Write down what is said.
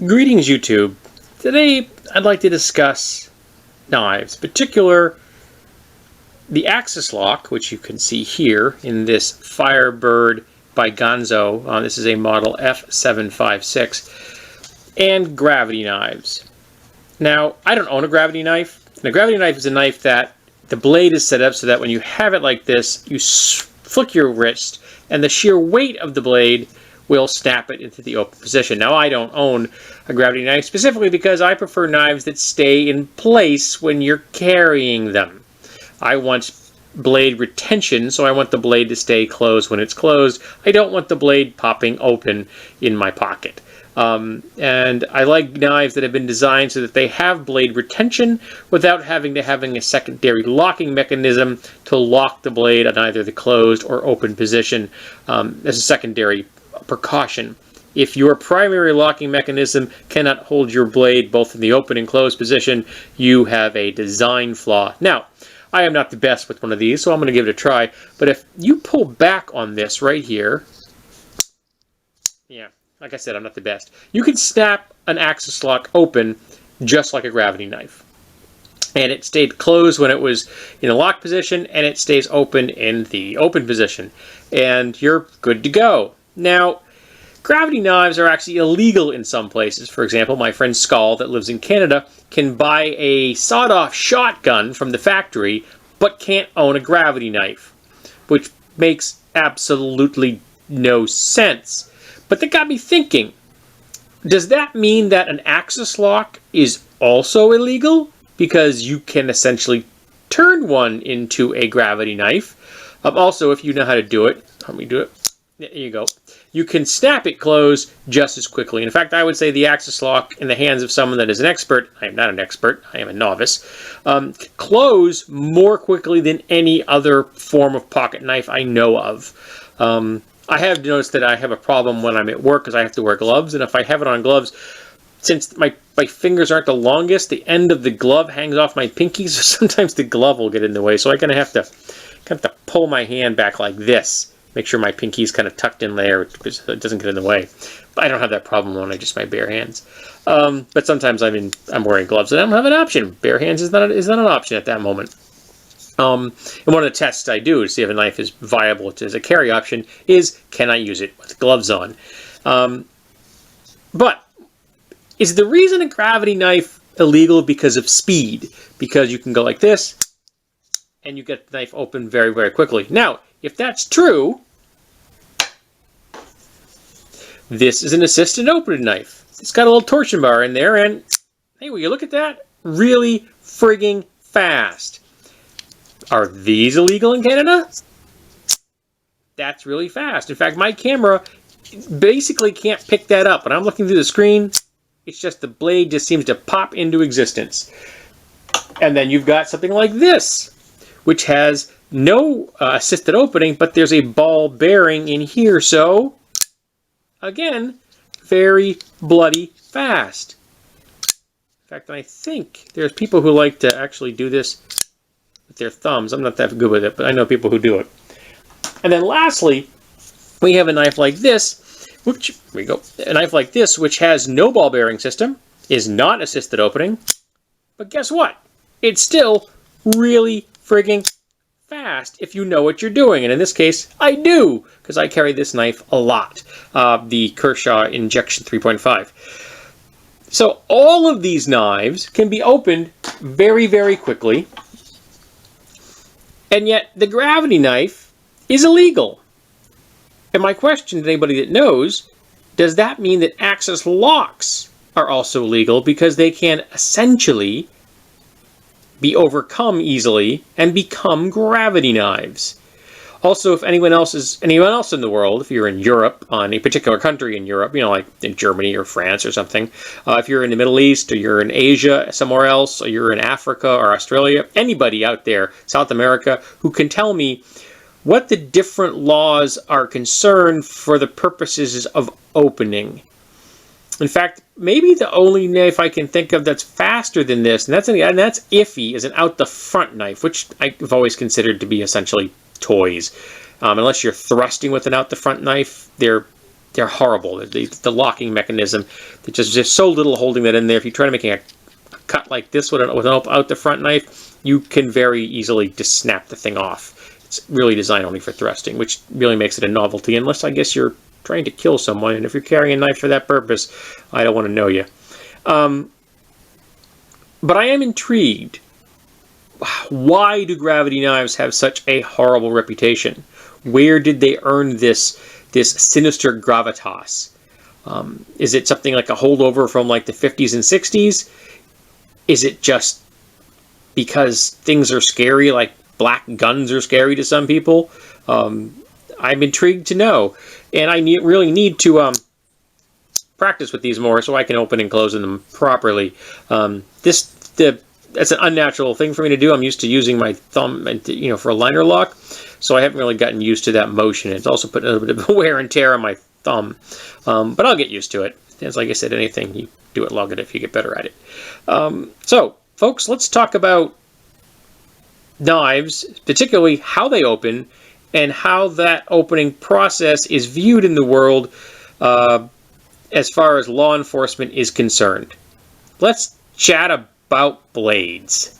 Greetings, YouTube. Today, I'd like to discuss knives, in particular the Axis Lock, which you can see here in this Firebird by Ganzo. This is a model F756, and gravity knives. Now, I don't own a gravity knife. And a gravity knife is a knife that the blade is set up so that when you have it like this, you flick your wrist, and the sheer weight of the blade will snap it into the open position. Now, I don't own a gravity knife specifically because I prefer knives that stay in place when you're carrying them. I want blade retention, so I want the blade to stay closed when it's closed. I don't want the blade popping open in my pocket. And I like knives that have been designed so that they have blade retention without having a secondary locking mechanism to lock the blade on either the closed or open position as a secondary precaution. If your primary locking mechanism cannot hold your blade both in the open and closed position, you have a design flaw. Now, I am not the best with one of these, so I'm going to give it a try. But if you pull back on this right here, yeah, like I said, I'm not the best. You can snap an Axis Lock open just like a gravity knife. And it stayed closed when it was in the lock position, and it stays open in the open position. And you're good to go. Now, gravity knives are actually illegal in some places. For example, my friend Skull that lives in Canada can buy a sawed-off shotgun from the factory, but can't own a gravity knife, which makes absolutely no sense. But that got me thinking, does that mean that an Axis Lock is also illegal? Because you can essentially turn one into a gravity knife. Also, if you know how to do it, let me do it. There you go. You can snap it closed just as quickly. In fact, I would say the Axis Lock in the hands of someone that is an expert, I am not an expert, I am a novice, close more quickly than any other form of pocket knife I know of. I have noticed that I have a problem when I'm at work because I have to wear gloves, and if I have it on gloves, since my fingers aren't the longest, the end of the glove hangs off my pinky, so sometimes the glove will get in the way. So I kind of have to pull my hand back like this. Make sure my pinky's kind of tucked in there because it doesn't get in the way. But I don't have that problem when I just my bare hands. But sometimes I'm wearing gloves and I don't have an option. Bare hands is not an option at that moment. And one of the tests I do to see if a knife is viable as a carry option is, can I use it with gloves on? But is the reason a gravity knife illegal because of speed? Because you can go like this and you get the knife open very, very quickly. Now, if that's true, this is an assisted opening knife. It's got a little torsion bar in there, and hey, will you look at that? Really frigging fast. Are these illegal in Canada? That's really fast. In fact, my camera basically can't pick that up. When I'm looking through the screen, it's just the blade just seems to pop into existence. And then you've got something like this, which has no assisted opening, but there's a ball bearing in here, so again, very bloody fast. In fact, I think there's people who like to actually do this with their thumbs. I'm not that good with it, but I know people who do it. And then lastly, we have a knife like this, which, here we go, a knife like this, which has no ball bearing system, is not assisted opening, but guess what? It's still really frigging fast if you know what you're doing. And in this case, I do, because I carry this knife a lot, the Kershaw Injection 3.5. So all of these knives can be opened very, very quickly, and yet the gravity knife is illegal. And my question to anybody that knows, does that mean that Axis Locks are also illegal because they can essentially be overcome easily and become gravity knives? Also, if anyone else in the world, if you're in Europe, on a particular country in Europe, like in Germany or France or something, if you're in the Middle East or you're in Asia, somewhere else, or you're in Africa or Australia, anybody out there, South America, who can tell me what the different laws are concerned for the purposes of opening. In fact, maybe the only knife I can think of that's faster than this, and that's iffy, is an out-the-front knife, which I've always considered to be essentially toys. Unless you're thrusting with an out-the-front knife, they're they're horrible. The locking mechanism, there's so little holding that in there. If you try to make a cut like this with an out the front knife, you can very easily just snap the thing off. It's really designed only for thrusting, which really makes it a novelty, unless I guess you're trying to kill someone, and if you're carrying a knife for that purpose, I don't want to know you. But I am intrigued. Why do gravity knives have such a horrible reputation? Where did they earn this sinister gravitas? Is it something like a holdover from like the 50s and 60s? Is it just because things are scary, like black guns are scary to some people? I'm intrigued to know, and I really need to practice with these more so I can open and close them properly. That's an unnatural thing for me to do. I'm used to using my thumb, for a liner lock, so I haven't really gotten used to that motion. It's also put a little bit of wear and tear on my thumb, but I'll get used to it. It's like I said, anything, you do it long enough, you get better at it. So, folks, let's talk about knives, particularly how they open and how that opening process is viewed in the world as far as law enforcement is concerned. Let's chat about blades.